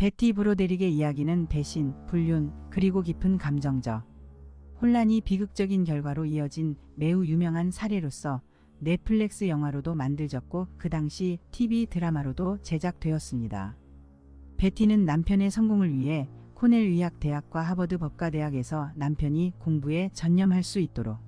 베티 브로데릭의 이야기는 배신, 불륜, 그리고 깊은 감정적 혼란이 비극적인 결과로 이어진 매우 유명한 사례로서 넷플릭스 영화로도 만들어졌고 그 당시 TV 드라마로도 제작되었습니다. 베티는 남편의 성공을 위해 코넬 의학대학과 하버드 법과대학에서 남편이 공부에 전념할 수 있도록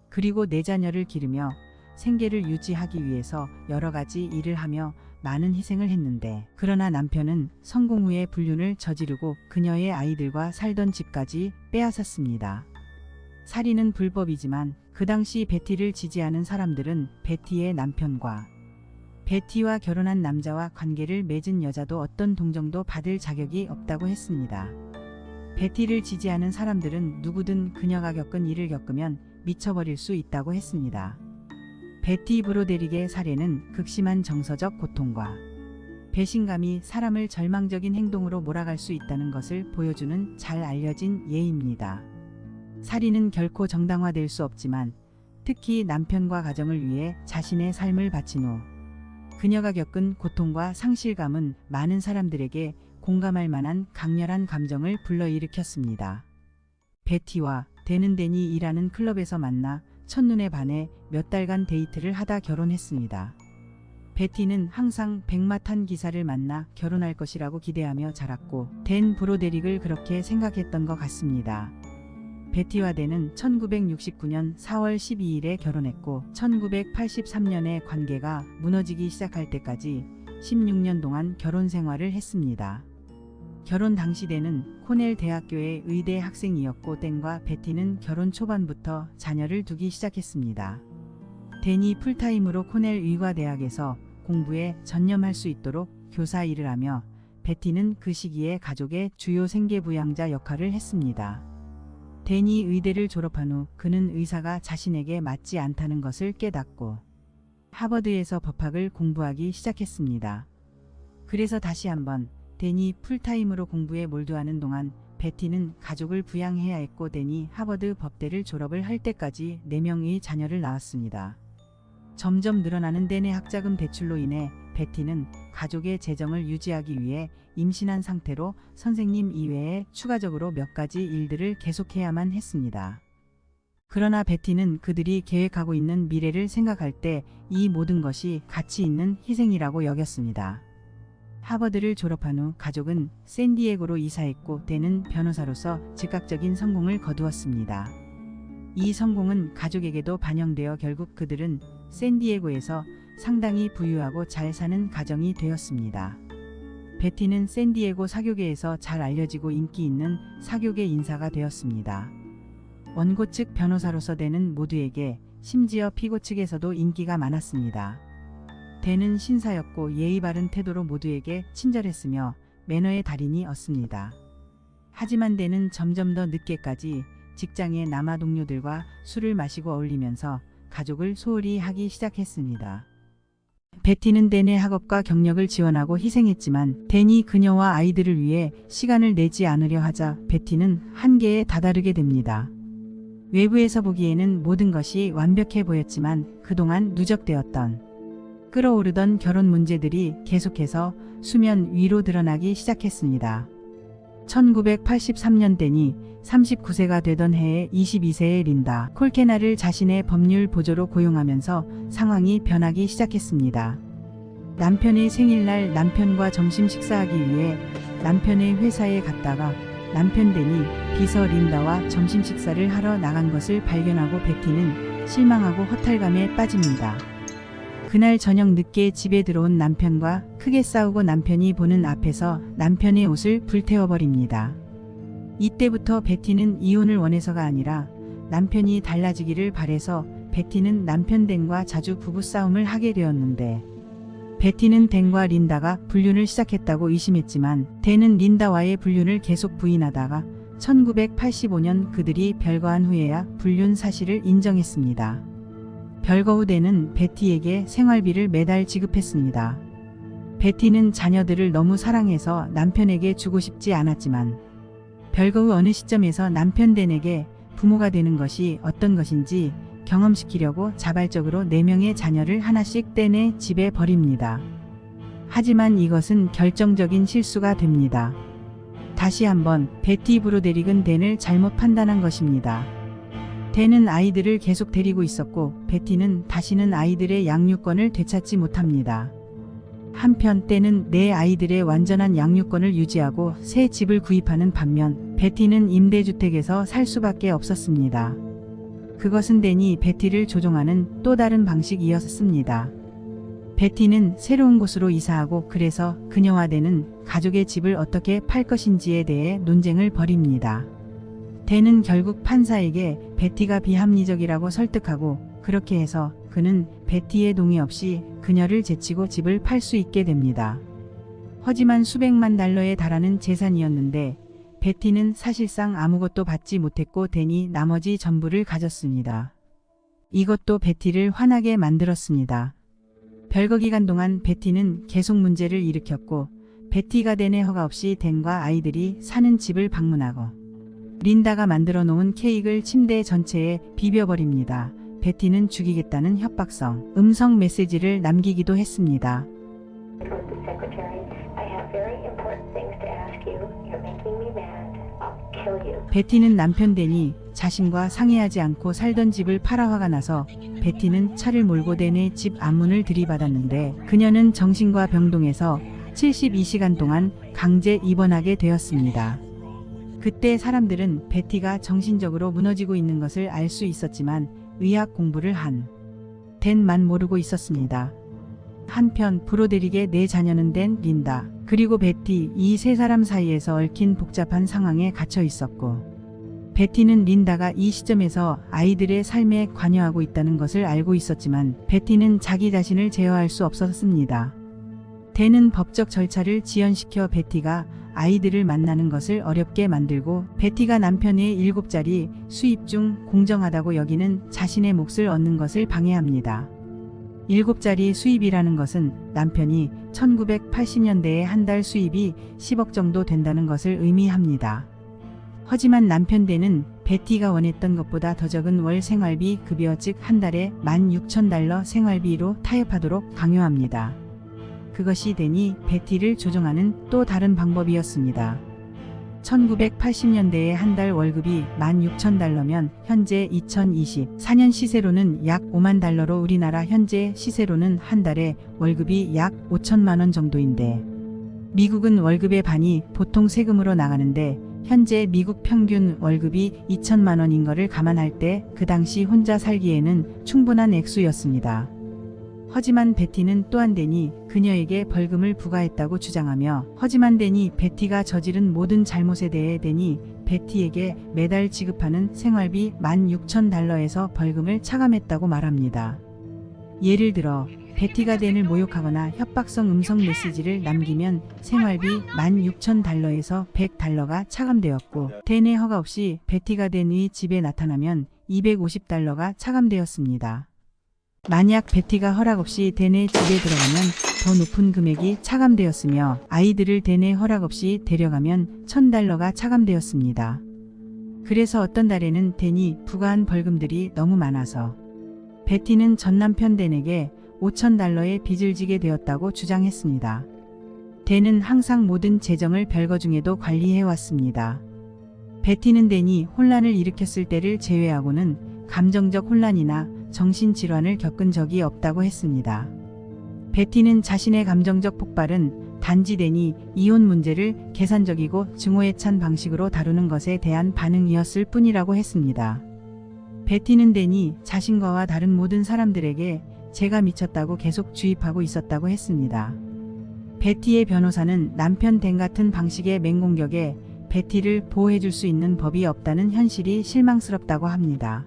그리고 네 자녀를 기르며 생계를 유지하기 위해서 여러 가지 일을 하며 많은 희생을 했는데 그러나 남편은 성공 후에 불륜을 저지르고 그녀의 아이들과 살던 집까지 빼앗았습니다. 살인은 불법이지만 그 당시 베티를 지지하는 사람들은 베티의 남편과 베티와 결혼한 남자와 관계를 맺은 여자도 어떤 동정도 받을 자격이 없다고 했습니다. 베티를 지지하는 사람들은 누구든 그녀가 겪은 일을 겪으면 미쳐버릴 수 있다고 했습니다. 베티 브로데릭의 사례는 극심한 정서적 고통과 배신감이 사람을 절망적인 행동으로 몰아갈 수 있다는 것을 보여주는 잘 알려진 예입니다. 살인은 결코 정당화될 수 없지만 특히 남편과 가정을 위해 자신의 삶을 바친 후 그녀가 겪은 고통과 상실감은 많은 사람들에게 공감할 만한 강렬한 감정을 불러일으켰습니다. 베티와 데는 데니이라는 클럽에서 만나 첫눈에 반해 몇 달간 데이트를 하다 결혼했습니다. 베티는 항상 백마탄 기사를 만나 결혼할 것이라고 기대하며 자랐고 댄 브로데릭을 그렇게 생각했던 것 같습니다. 베티와 댄은 1969년 4월 12일에 결혼했고 1983년에 관계가 무너지기 시작할 때까지 16년 동안 결혼 생활을 했습니다. 결혼 당시 댄은 코넬 대학교의 의대 학생이었고 댄과 베티는 결혼 초반부터 자녀를 두기 시작했습니다. 댄이 풀타임으로 코넬 의과대학에서 공부에 전념할 수 있도록 교사 일을 하며 베티는 그 시기에 가족의 주요 생계부양자 역할을 했습니다. 댄이 의대를 졸업한 후 그는 의사가 자신에게 맞지 않다는 것을 깨닫고 하버드에서 법학을 공부하기 시작했습니다. 그래서 다시 한번 댄이 풀타임으로 공부에 몰두하는 동안 베티는 가족을 부양해야 했고 댄이 하버드 법대를 졸업을 할 때까지 4명의 자녀를 낳았습니다. 점점 늘어나는 댄의 학자금 대출로 인해 베티는 가족의 재정을 유지하기 위해 임신한 상태로 선생님 이외에 추가적으로 몇 가지 일들을 계속해야만 했습니다. 그러나 베티는 그들이 계획하고 있는 미래를 생각할 때 이 모든 것이 가치 있는 희생이라고 여겼습니다. 하버드를 졸업한 후 가족은 샌디에고로 이사했고 댄은 변호사로서 즉각적인 성공을 거두었습니다. 이 성공은 가족에게도 반영되어 결국 그들은 샌디에고에서 상당히 부유하고 잘 사는 가정이 되었습니다. 베티는 샌디에고 사교계에서 잘 알려지고 인기 있는 사교계 인사가 되었습니다. 원고 측 변호사로서 댄은 모두에게 심지어 피고 측에서도 인기가 많았습니다. 댄은 신사였고 예의 바른 태도로 모두에게 친절했으며 매너의 달인이었습니다. 하지만 댄은 점점 더 늦게까지 직장의 남아 동료들과 술을 마시고 어울리면서 가족을 소홀히 하기 시작했습니다. 베티는 댄의 학업과 경력을 지원하고 희생했지만 댄이 그녀와 아이들을 위해 시간을 내지 않으려 하자 베티는 한계에 다다르게 됩니다. 외부에서 보기에는 모든 것이 완벽해 보였지만 그동안 누적되었던 끌어오르던 결혼 문제들이 계속해서 수면 위로 드러나기 시작했습니다. 1983년 댄이 39세가 되던 해에 22세의 린다 콜케나를 자신의 법률 보조로 고용하면서 상황이 변하기 시작했습니다. 남편의 생일날 남편과 점심 식사하기 위해 남편의 회사에 갔다가 남편 댄이 비서 린다와 점심 식사를 하러 나간 것을 발견하고 베티는 실망하고 허탈감에 빠집니다. 그날 저녁 늦게 집에 들어온 남편과 크게 싸우고 남편이 보는 앞에서 남편의 옷을 불태워버립니다. 이때부터 베티는 이혼을 원해서가 아니라 남편이 달라지기를 바래서 베티는 남편 댄과 자주 부부싸움을 하게 되었는데 베티는 댄과 린다가 불륜을 시작했다고 의심했지만 댄은 린다와의 불륜을 계속 부인하다가 1985년 그들이 별거한 후에야 불륜 사실을 인정했습니다. 별거 후 댄은 베티에게 생활비를 매달 지급했습니다. 베티는 자녀들을 너무 사랑해서 남편에게 주고 싶지 않았지만 별거 후 어느 시점에서 남편 댄에게 부모가 되는 것이 어떤 것인지 경험시키려고 자발적으로 4명의 자녀를 하나씩 댄의 집에 버립니다. 하지만 이것은 결정적인 실수가 됩니다. 다시 한번 베티 브로데릭은 댄을 잘못 판단한 것입니다. 댄은 아이들을 계속 데리고 있었고 베티는 다시는 아이들의 양육권을 되찾지 못합니다. 한편 댄은 내 아이들의 완전한 양육권을 유지하고 새 집을 구입하는 반면 베티는 임대주택에서 살 수밖에 없었습니다. 그것은 댄이 베티를 조종하는 또 다른 방식이었습니다. 베티는 새로운 곳으로 이사하고 그래서 그녀와 댄은 가족의 집을 어떻게 팔 것인지에 대해 논쟁을 벌입니다. 댄은 결국 판사에게 베티가 비합리적이라고 설득하고 그렇게 해서 그는 베티의 동의 없이 그녀를 제치고 집을 팔 수 있게 됩니다. 하지만 수백만 달러에 달하는 재산이었는데 베티는 사실상 아무것도 받지 못했고 댄이 나머지 전부를 가졌습니다. 이것도 베티를 화나게 만들었습니다. 별거 기간 동안 베티는 계속 문제를 일으켰고 베티가 댄의 허가 없이 댄과 아이들이 사는 집을 방문하고 린다가 만들어 놓은 케이크를 침대 전체에 비벼버립니다. 베티는 죽이겠다는 협박성 음성 메시지를 남기기도 했습니다. 베티는 남편 댄이 자신과 상의하지 않고 살던 집을 팔아 화가 나서 베티는 차를 몰고 댄의 집 앞문을 들이받았는데 그녀는 정신과 병동에서 72시간 동안 강제 입원하게 되었습니다. 그때 사람들은 베티가 정신적으로 무너지고 있는 것을 알 수 있었지만 의학 공부를 한 댄만 모르고 있었습니다. 한편 브로데릭의 네 자녀는 댄, 린다, 그리고 베티 이 세 사람 사이에서 얽힌 복잡한 상황에 갇혀 있었고 베티는 린다가 이 시점에서 아이들의 삶에 관여하고 있다는 것을 알고 있었지만 베티는 자기 자신을 제어할 수 없었습니다. 댄은 법적 절차를 지연시켜 베티가 아이들을 만나는 것을 어렵게 만들고 베티가 남편의 7자리 수입 중 공정하다고 여기는 자신의 몫을 얻는 것을 방해합니다. 7자리 수입이라는 것은 남편이 1980년대에 한 달 수입이 10억 정도 된다는 것을 의미합니다. 하지만 남편 댄은 베티가 원했던 것보다 더 적은 월 생활비 급여 즉 한 달에 16,000달러 생활비로 타협하도록 강요합니다. 그것이 댄이 베티를 조종하는 또 다른 방법이었습니다. 1980년대에 한 달 월급이 16,000달러면 현재 2024년 시세로는 약 5만 달러로 우리나라 현재 시세로는 한 달에 월급이 약 5천만 원 정도인데 미국은 월급의 반이 보통 세금으로 나가는데 현재 미국 평균 월급이 2천만 원인 것을 감안할 때 그 당시 혼자 살기에는 충분한 액수였습니다. 하지만 베티는 또한 댄이 그녀에게 벌금을 부과했다고 주장하며 하지만 댄이 베티가 저지른 모든 잘못에 대해 댄이 베티에게 매달 지급하는 생활비 16,000달러에서 벌금을 차감했다고 말합니다. 예를 들어 베티가 댄을 모욕하거나 협박성 음성 메시지를 남기면 생활비 16,000달러에서 100달러가 차감되었고 댄의 허가 없이 베티가 댄의 집에 나타나면 250달러가 차감되었습니다. 만약 베티가 허락 없이 댄의 집에 들어가면 더 높은 금액이 차감되었으며 아이들을 댄의 허락 없이 데려가면 1,000달러가 차감되었습니다. 그래서 어떤 달에는 댄이 부과한 벌금들이 너무 많아서 베티는 전 남편 댄에게 5,000달러의 빚을 지게 되었다고 주장했습니다. 댄은 항상 모든 재정을 별거 중에도 관리해왔습니다. 베티는 댄이 혼란을 일으켰을 때를 제외하고는 감정적 혼란이나 정신질환을 겪은 적이 없다고 했습니다. 베티는 자신의 감정적 폭발은 단지 댄이 이혼 문제를 계산적이고 증오에 찬 방식으로 다루는 것에 대한 반응이었을 뿐이라고 했습니다. 베티는 댄이 자신과와 다른 모든 사람들에게 제가 미쳤다고 계속 주입하고 있었다고 했습니다. 베티의 변호사는 남편 댄 같은 방식의 맹공격에 베티를 보호해줄 수 있는 법이 없다는 현실이 실망스럽다고 합니다.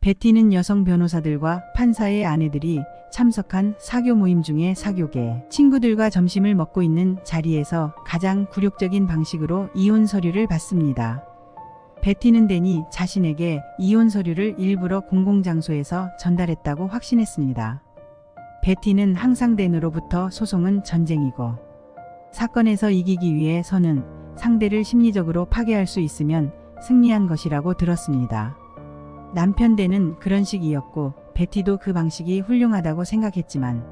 베티는 여성 변호사들과 판사의 아내들이 참석한 사교 모임 중에 사교계 친구들과 점심을 먹고 있는 자리에서 가장 굴욕적인 방식으로 이혼 서류를 받습니다. 베티는 댄이 자신에게 이혼 서류를 일부러 공공장소에서 전달했다고 확신했습니다. 베티는 항상 댄으로부터 소송은 전쟁이고 사건에서 이기기 위해서는 상대를 심리적으로 파괴할 수 있으면 승리한 것이라고 들었습니다. 남편 댄은 그런 식이었고 베티도 그 방식이 훌륭하다고 생각했지만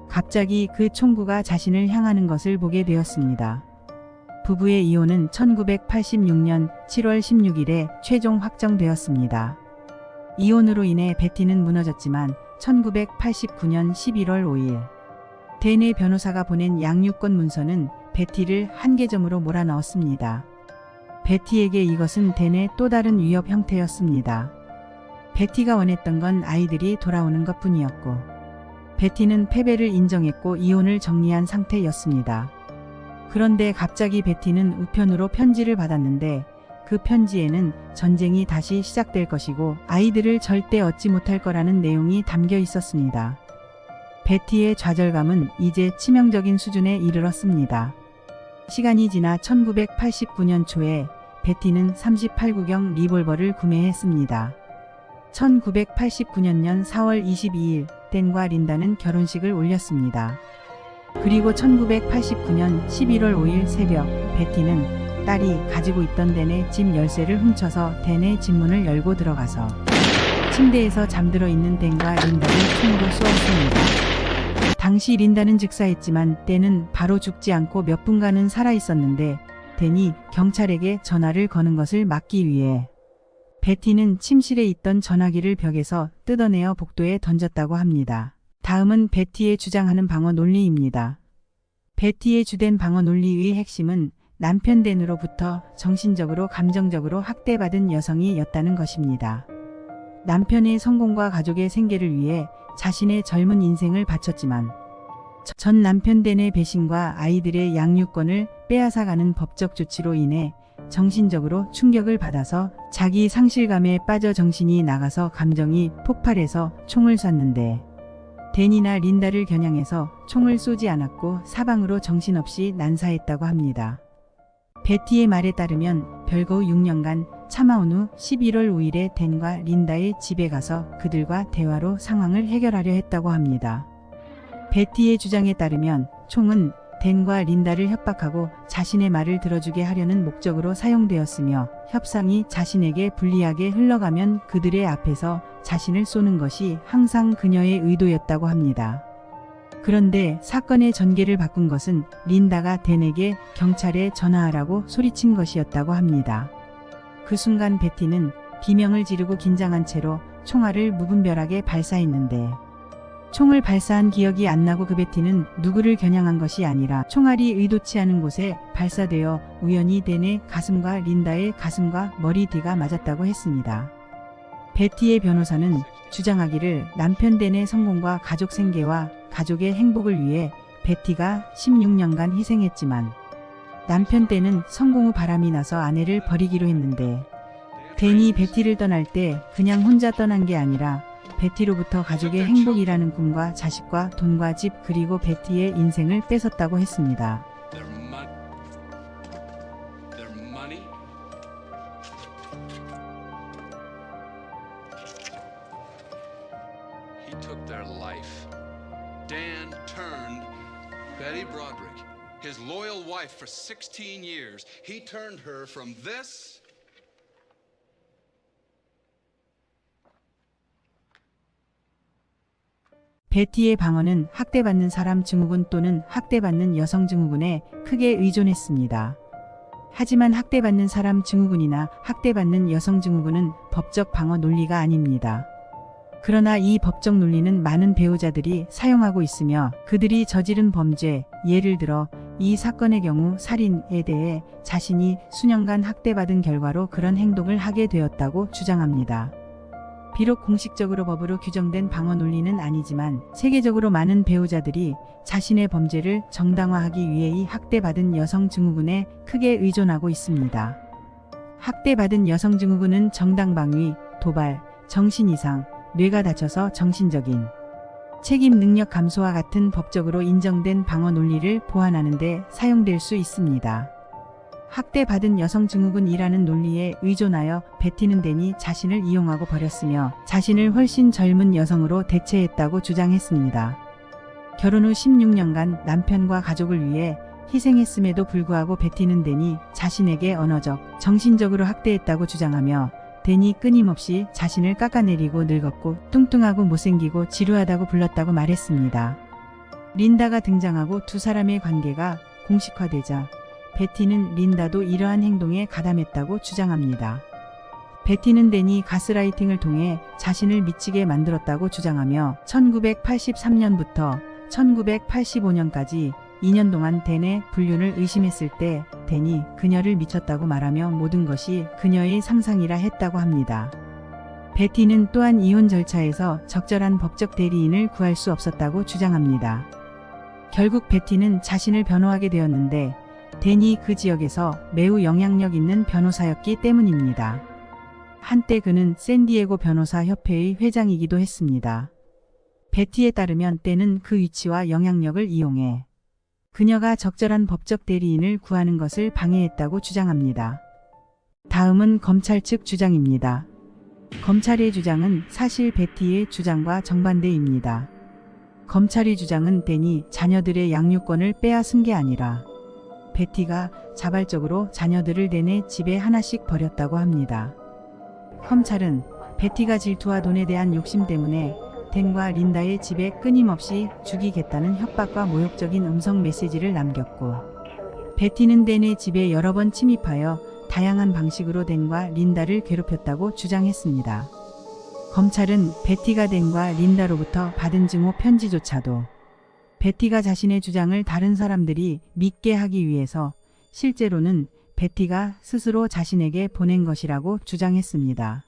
갑자기 그 총구가 자신을 향하는 것을 보게 되었습니다. 부부의 이혼은 1986년 7월 16일에 최종 확정되었습니다. 이혼으로 인해 베티는 무너졌지만 1989년 11월 5일 댄의 변호사가 보낸 양육권 문서는 베티를 한계점으로 몰아넣었습니다. 베티에게 이것은 댄의 또 다른 위협 형태였습니다. 베티가 원했던 건 아이들이 돌아오는 것뿐이었고 베티는 패배를 인정했고 이혼을 정리한 상태였습니다. 그런데 갑자기 베티는 우편으로 편지를 받았는데 그 편지에는 전쟁이 다시 시작될 것이고 아이들을 절대 얻지 못할 거라는 내용이 담겨 있었습니다. 베티의 좌절감은 이제 치명적인 수준에 이르렀습니다. 시간이 지나 1989년 초에 베티는 38구경 리볼버를 구매했습니다. 1989년 4월 22일 댄과 린다는 결혼식을 올렸습니다. 그리고 1989년 11월 5일 새벽 베티는 딸이 가지고 있던 댄의 집 열쇠를 훔쳐서 댄의 집 문을 열고 들어가서 침대에서 잠들어 있는 댄과 린다를 총으로 쏘았습니다. 당시 린다는 즉사했지만 댄은 바로 죽지 않고 몇 분간은 살아있었는데 댄이 경찰에게 전화를 거는 것을 막기 위해 베티는 침실에 있던 전화기를 벽에서 뜯어내어 복도에 던졌다고 합니다. 다음은 베티의 주장하는 방어 논리입니다. 베티의 주된 방어 논리의 핵심은 남편 댄으로부터 정신적으로 감정적으로 학대받은 여성이었다는 것입니다. 남편의 성공과 가족의 생계를 위해 자신의 젊은 인생을 바쳤지만 전 남편 댄의 배신과 아이들의 양육권을 빼앗아가는 법적 조치로 인해 정신적으로 충격을 받아서 자기 상실감에 빠져 정신이 나가서 감정이 폭발해서 총을 쐈는데 댄이나 린다를 겨냥해서 총을 쏘지 않았고 사방으로 정신없이 난사했다고 합니다. 베티의 말에 따르면 별거 6년간 참아온 후 11월 5일에 댄과 린다의 집에 가서 그들과 대화로 상황을 해결하려 했다고 합니다. 베티의 주장에 따르면 총은 댄과 린다를 협박하고 자신의 말을 들어주게 하려는 목적으로 사용되었으며 협상이 자신에게 불리하게 흘러가면 그들의 앞에서 자신을 쏘는 것이 항상 그녀의 의도였다고 합니다. 그런데 사건의 전개를 바꾼 것은 린다가 댄에게 경찰에 전화하라고 소리친 것이었다고 합니다. 그 순간 베티는 비명을 지르고 긴장한 채로 총알을 무분별하게 발사했는데 총을 발사한 기억이 안 나고 그 베티는 누구를 겨냥한 것이 아니라 총알이 의도치 않은 곳에 발사되어 우연히 댄의 가슴과 린다의 가슴과 머리 뒤가 맞았다고 했습니다. 베티의 변호사는 주장하기를 남편 댄의 성공과 가족 생계와 가족의 행복을 위해 베티가 16년간 희생했지만 남편 댄은 성공 후 바람이 나서 아내를 버리기로 했는데 댄이 베티를 떠날 때 그냥 혼자 떠난 게 아니라 베티로부터 가족의 행복이라는 꿈과 자식과 돈과 집 그리고 베티의 인생을 뺏었다고 했습니다. He took their life. Dan turned Betty Broderick, his loyal wife for 16 years. He turned her from this 베티의 방어는 학대받는 사람 증후군 또는 학대받는 여성 증후군에 크게 의존했습니다. 하지만 학대받는 사람 증후군이나 학대받는 여성 증후군은 법적 방어 논리가 아닙니다. 그러나 이 법적 논리는 많은 배우자들이 사용하고 있으며 그들이 저지른 범죄, 예를 들어 이 사건의 경우 살인에 대해 자신이 수년간 학대받은 결과로 그런 행동을 하게 되었다고 주장합니다. 비록 공식적으로 법으로 규정된 방어 논리는 아니지만 세계적으로 많은 배우자들이 자신의 범죄를 정당화하기 위해 이 학대받은 여성 증후군에 크게 의존하고 있습니다. 학대받은 여성 증후군은 정당방위, 도발, 정신이상, 뇌가 다쳐서 정신적인 책임 능력 감소와 같은 법적으로 인정된 방어 논리를 보완하는 데 사용될 수 있습니다. 학대받은 여성 증후군이라는 논리에 의존하여 베티는 댄이 자신을 이용하고 버렸으며 자신을 훨씬 젊은 여성으로 대체했다고 주장했습니다. 결혼 후 16년간 남편과 가족을 위해 희생했음에도 불구하고 베티는 댄이 자신에게 언어적, 정신적으로 학대했다고 주장하며 댄이 끊임없이 자신을 깎아내리고 늙었고 뚱뚱하고 못생기고 지루하다고 불렀다고 말했습니다. 린다가 등장하고 두 사람의 관계가 공식화되자 베티는 린다도 이러한 행동에 가담했다고 주장합니다. 베티는 댄이 가스라이팅을 통해 자신을 미치게 만들었다고 주장하며 1983년부터 1985년까지 2년 동안 댄의 불륜을 의심했을 때 댄이 그녀를 미쳤다고 말하며 모든 것이 그녀의 상상이라 했다고 합니다. 베티는 또한 이혼 절차에서 적절한 법적 대리인을 구할 수 없었다고 주장합니다. 결국 베티는 자신을 변호하게 되었는데 댄이 그 지역에서 매우 영향력 있는 변호사였기 때문입니다. 한때 그는 샌디에고 변호사 협회의 회장이기도 했습니다. 베티에 따르면 댄은 그 위치와 영향력을 이용해 그녀가 적절한 법적 대리인을 구하는 것을 방해했다고 주장합니다. 다음은 검찰 측 주장입니다. 검찰의 주장은 사실 베티의 주장과 정반대입니다. 검찰의 주장은 댄이 자녀들의 양육권을 빼앗은 게 아니라 베티가 자발적으로 자녀들을 댄의 집에 하나씩 버렸다고 합니다. 검찰은 베티가 질투와 돈에 대한 욕심 때문에 댄과 린다의 집에 끊임없이 죽이겠다는 협박과 모욕적인 음성 메시지를 남겼고 베티는 댄의 집에 여러 번 침입하여 다양한 방식으로 댄과 린다를 괴롭혔다고 주장했습니다. 검찰은 베티가 댄과 린다로부터 받은 증오 편지조차도 베티가 자신의 주장을 다른 사람들이 믿게 하기 위해서 실제로는 베티가 스스로 자신에게 보낸 것이라고 주장했습니다.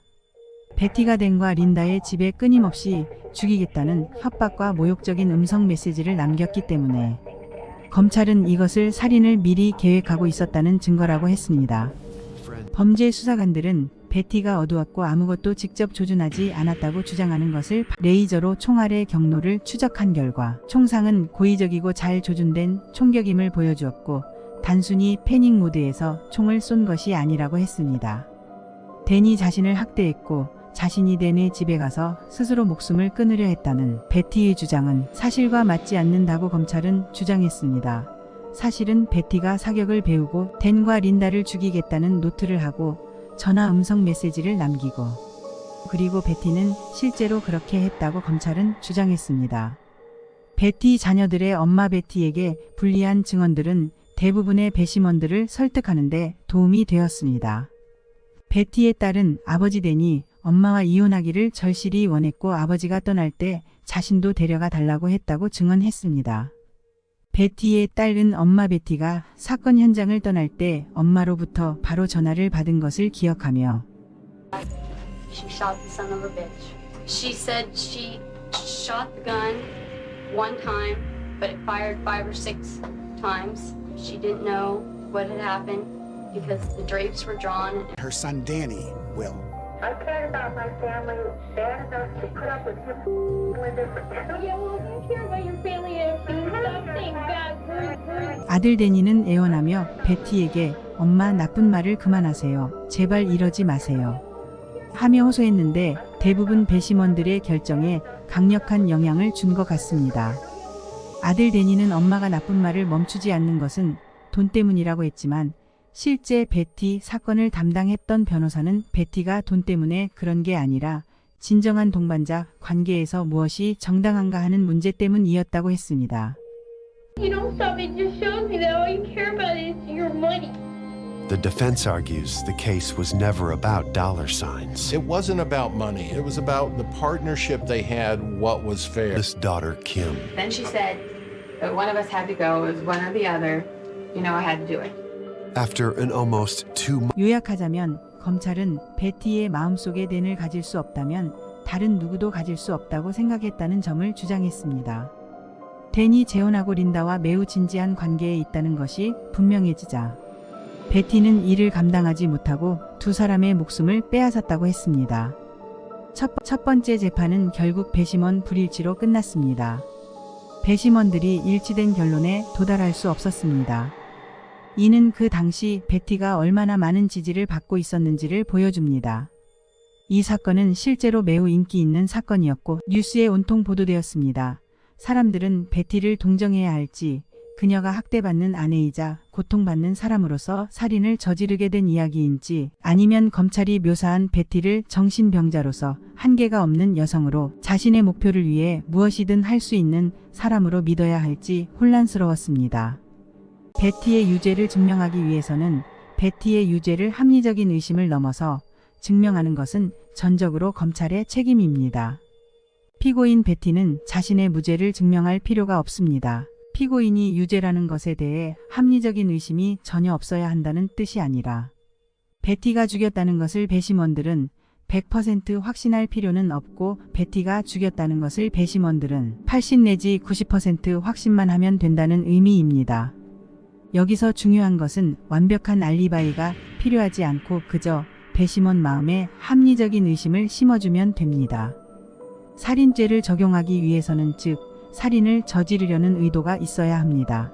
베티가 댄과 린다의 집에 끊임없이 죽이겠다는 협박과 모욕적인 음성 메시지를 남겼기 때문에 검찰은 이것을 살인을 미리 계획하고 있었다는 증거라고 했습니다. 범죄 수사관들은 베티가 어두웠고 아무것도 직접 조준하지 않았다고 주장하는 것을 레이저로 총알의 경로를 추적한 결과 총상은 고의적이고 잘 조준된 총격임을 보여주었고 단순히 패닉 모드에서 총을 쏜 것이 아니라고 했습니다. 댄이 자신을 학대했고 자신이 댄의 집에 가서 스스로 목숨을 끊으려 했다는 베티의 주장은 사실과 맞지 않는다고 검찰은 주장했습니다. 사실은 베티가 사격을 배우고 댄과 린다를 죽이겠다는 노트를 하고 전화 음성 메시지를 남기고 그리고 베티는 실제로 그렇게 했다고 검찰은 주장했습니다. 베티 자녀들의 엄마 베티에게 불리한 증언들은 대부분의 배심원들을 설득하는데 도움이 되었습니다. 베티의 딸은 아버지 댄이 엄마와 이혼하기를 절실히 원했고 아버지가 떠날 때 자신도 데려가 달라고 했다고 증언했습니다. 베티의 딸은 엄마 베티가 사건 현장을 떠날 때 엄마로부터 바로 전화를 받은 것을 기억하며 She shot the son of a bitch. She said she shot the gun one time, but it fired 5 or 6 times. She didn't know what had happened because the drapes were drawn. Her son Danny will. I cared about my family bad enough to put up with him with it for 2 Yeah, well, if you care about your family and stop saying bad words. 아들 데니는 애원하며 베티에게 엄마 나쁜 말을 그만하세요. 제발 이러지 마세요. 하며 호소했는데 대부분 배심원들의 결정에 강력한 영향을 준 것 같습니다. 아들 데니는 엄마가 나쁜 말을 멈추지 않는 것은 돈 때문이라고 했지만 실제 베티 사건을 담당했던 변호사는 베티가 돈 때문에 그런 게 아니라 진정한 동반자 관계에서 무엇이 정당한가 하는 문제 때문이었다고 했습니다. You don't stop. It just shows me that all you care about is your money. The defense argues the case was never about dollar signs. It wasn't about money. It was about the partnership they had, what was fair. This daughter, Kim, Then she said that one of us had to go. It was one or the other. You know, I had to do it. after an almost 2 요약하자면 검찰은 베티의 마음속에 댄을 가질 수 없다면 다른 누구도 가질 수 없다고 생각했다는 점을 주장했습니다. 댄이 재혼하고 린다와 매우 진지한 관계에 있다는 것이 분명해지자 베티는 이를 감당하지 못하고 두 사람의 목숨을 빼앗았다고 했습니다. 첫 번째 재판은 결국 배심원 불일치로 끝났습니다. 배심원들이 일치된 결론에 도달할 수 없었습니다. 이는 그 당시 베티가 얼마나 많은 지지를 받고 있었는지를 보여줍니다. 이 사건은 실제로 매우 인기 있는 사건이었고 뉴스에 온통 보도되었습니다. 사람들은 베티를 동정해야 할지 그녀가 학대받는 아내이자 고통받는 사람으로서 살인을 저지르게 된 이야기인지 아니면 검찰이 묘사한 베티를 정신병자로서 한계가 없는 여성으로 자신의 목표를 위해 무엇이든 할 수 있는 사람으로 믿어야 할지 혼란스러웠습니다. 베티의 유죄를 증명하기 위해서는 베티의 유죄를 합리적인 의심을 넘어서 증명하는 것은 전적으로 검찰의 책임입니다. 피고인 베티는 자신의 무죄를 증명할 필요가 없습니다. 피고인이 유죄라는 것에 대해 합리적인 의심이 전혀 없어야 한다는 뜻이 아니라 베티가 죽였다는 것을 배심원들은 100% 확신할 필요는 없고 베티가 죽였다는 것을 배심원들은 80 내지 90% 확신만 하면 된다는 의미입니다. 여기서 중요한 것은 완벽한 알리바이가 필요하지 않고 그저 배심원 마음에 합리적인 의심을 심어주면 됩니다. 살인죄를 적용하기 위해서는 즉 살인을 저지르려는 의도가 있어야 합니다.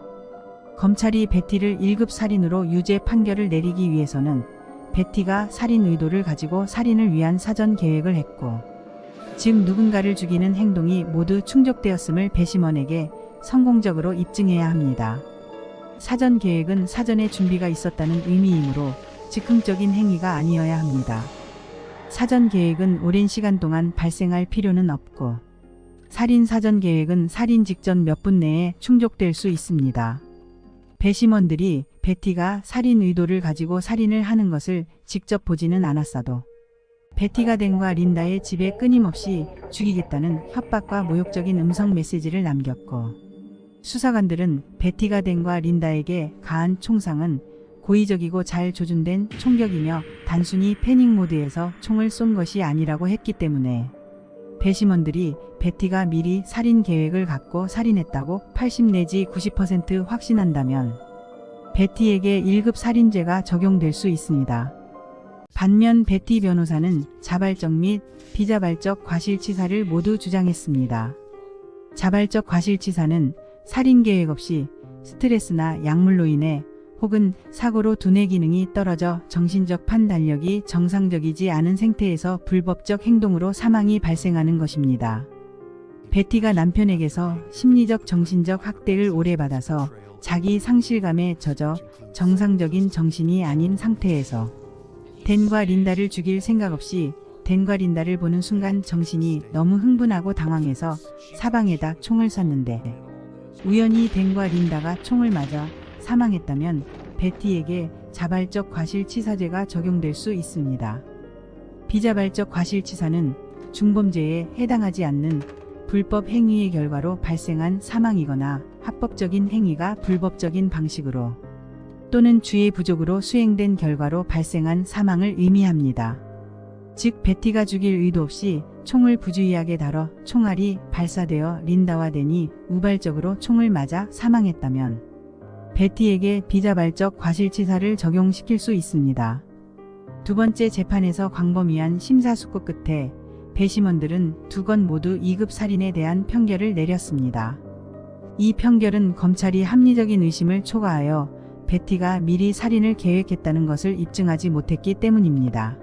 검찰이 베티를 1급 살인으로 유죄 판결을 내리기 위해서는 베티가 살인 의도를 가지고 살인을 위한 사전 계획을 했고 즉 누군가를 죽이는 행동이 모두 충족되었음을 배심원에게 성공적으로 입증해야 합니다. 사전 계획은 사전에 준비가 있었다는 의미이므로 즉흥적인 행위가 아니어야 합니다. 사전 계획은 오랜 시간 동안 발생할 필요는 없고 살인 사전 계획은 살인 직전 몇 분 내에 충족될 수 있습니다. 배심원들이 베티가 살인 의도를 가지고 살인을 하는 것을 직접 보지는 않았어도 베티가 댄과 린다의 집에 끊임없이 죽이겠다는 협박과 모욕적인 음성 메시지를 남겼고 수사관들은 베티가 댄과 린다에게 가한 총상은 고의적이고 잘 조준된 총격이며 단순히 패닉 모드에서 총을 쏜 것이 아니라고 했기 때문에 배심원들이 베티가 미리 살인 계획을 갖고 살인했다고 80 내지 90% 확신한다면 베티에게 1급 살인죄가 적용될 수 있습니다. 반면 베티 변호사는 자발적 및 비자발적 과실치사를 모두 주장했습니다. 자발적 과실치사는 살인 계획 없이 스트레스나 약물로 인해 혹은 사고로 두뇌 기능이 떨어져 정신적 판단력이 정상적이지 않은 상태에서 불법적 행동으로 사망이 발생하는 것입니다. 베티가 남편에게서 심리적 정신적 학대를 오래 받아서 자기 상실감에 젖어 정상적인 정신이 아닌 상태에서 댄과 린다를 죽일 생각 없이 댄과 린다를 보는 순간 정신이 너무 흥분하고 당황해서 사방에다 총을 쐈는데 우연히 댄과 린다가 총을 맞아 사망했다면 베티에게 자발적 과실치사죄가 적용될 수 있습니다. 비자발적 과실치사는 중범죄에 해당하지 않는 불법 행위의 결과로 발생한 사망이거나 합법적인 행위가 불법적인 방식으로 또는 주의 부족으로 수행된 결과로 발생한 사망을 의미합니다. 즉 베티가 죽일 의도 없이 총을 부주의하게 다뤄 총알이 발사되어 린다와 댄이 우발적으로 총을 맞아 사망했다면 베티에게 비자발적 과실치사를 적용시킬 수 있습니다. 두 번째 재판에서 광범위한 심사숙고 끝에 배심원들은 두 건 모두 2급 살인에 대한 판결을 내렸습니다. 이 판결은 검찰이 합리적인 의심을 초과하여 베티가 미리 살인을 계획했다는 것을 입증하지 못했기 때문입니다.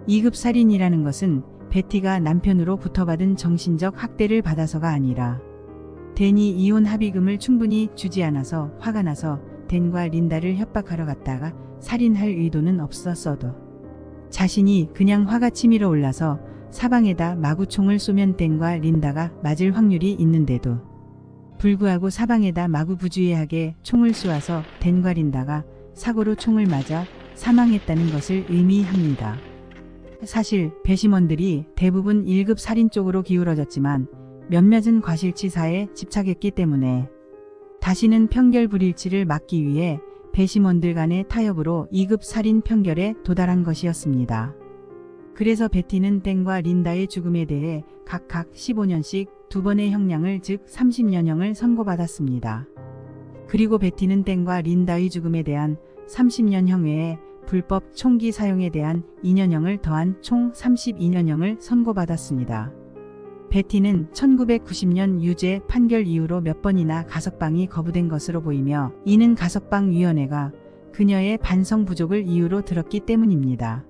2급 살인이라는 것은 베티가 남편으로부터 받은 정신적 학대를 받아서가 아니라 댄이 이혼 합의금을 충분히 주지 않아서 화가 나서 댄과 린다를 협박하러 갔다가 살인할 의도는 없었어도 자신이 그냥 화가 치밀어 올라서 사방에다 마구 총을 쏘면 댄과 린다가 맞을 확률이 있는데도 불구하고 사방에다 마구 부주의하게 총을 쏘아서 댄과 린다가 사고로 총을 맞아 사망했다는 것을 의미합니다. 사실 배심원들이 대부분 1급 살인 쪽으로 기울어졌지만 몇몇은 과실치사에 집착했기 때문에 다시는 판결 불일치를 막기 위해 배심원들 간의 타협으로 2급 살인 판결에 도달한 것이었습니다. 그래서 베티는 댄과 린다의 죽음에 대해 각각 15년씩 두 번의 형량을 즉 30년형을 선고받았습니다. 그리고 베티는 댄과 린다의 죽음에 대한 30년형 외에 불법 총기 사용에 대한 2년형을 더한 총 32년형을 선고받았습니다. 베티는 1990년 유죄 판결 이후로 몇 번이나 가석방이 거부된 것으로 보이며 이는 가석방위원회가 그녀의 반성 부족을 이유로 들었기 때문입니다.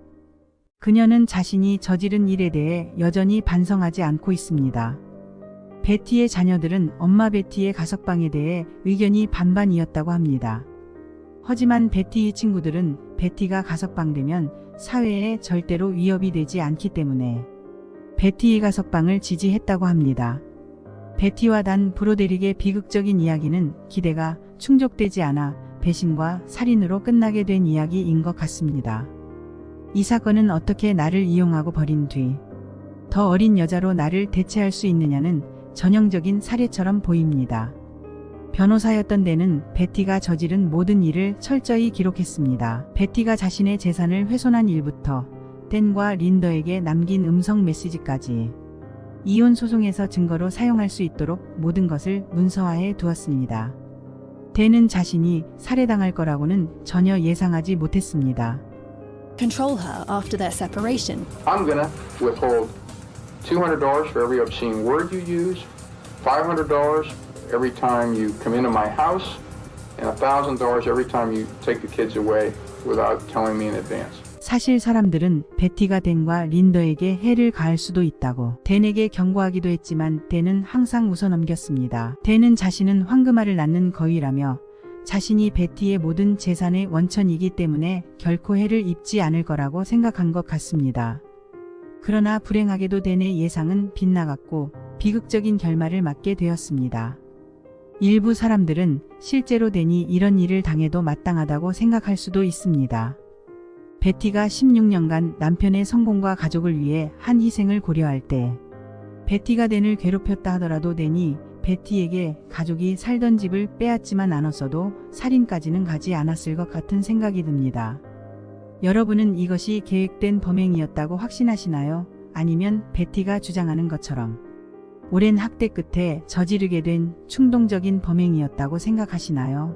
그녀는 자신이 저지른 일에 대해 여전히 반성하지 않고 있습니다. 베티의 자녀들은 엄마 베티의 가석방에 대해 의견이 반반이었다고 합니다. 하지만 베티의 친구들은 베티가 가석방되면 사회에 절대로 위협이 되지 않기 때문에 베티의 가석방을 지지했다고 합니다. 베티와 단 브로데릭의 비극적인 이야기는 기대가 충족되지 않아 배신과 살인으로 끝나게 된 이야기인 것 같습니다. 이 사건은 어떻게 나를 이용하고 버린 뒤 더 어린 여자로 나를 대체할 수 있느냐는 전형적인 사례처럼 보입니다. 변호사였던 댄은 베티가 저지른 모든 일을 철저히 기록했습니다. 베티가 자신의 재산을 훼손한 일부터 댄과 린더에게 남긴 음성 메시지까지 이혼 소송에서 증거로 사용할 수 있도록 모든 것을 문서화해 두었습니다. 댄은 자신이 살해당할 거라고는 전혀 예상하지 못했습니다. Control her after their separation. I'm gonna withhold $200 for every obscene word you use, $500 every time you come into my house, and $1,000 every time you take the kids away without telling me in advance. 사실 사람들은 베티가 댄과 린더에게 해를 가할 수도 있다고 댄에게 경고하기도 했지만 댄은 항상 웃어넘겼습니다. 댄은 자신은 황금알을 낳는 거위라며 자신이 베티의 모든 재산의 원천이기 때문에 결코 해를 입지 않을 거라고 생각한 것 같습니다. 그러나 불행하게도 댄의 예상은 빗나갔고 비극적인 결말을 맞게 되었습니다. 일부 사람들은 실제로 댄이 이런 일을 당해도 마땅하다고 생각할 수도 있습니다. 베티가 16년간 남편의 성공과 가족을 위해 한 희생을 고려할 때 베티가 댄을 괴롭혔다 하더라도 댄이 베티에게 가족이 살던 집을 빼앗지만 않았어도 살인까지는 가지 않았을 것 같은 생각이 듭니다. 여러분은 이것이 계획된 범행이었다고 확신하시나요? 아니면 베티가 주장하는 것처럼 오랜 학대 끝에 저지르게 된 충동적인 범행이었다고 생각하시나요?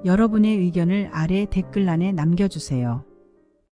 여러분의 의견을 아래 댓글란에 남겨주세요.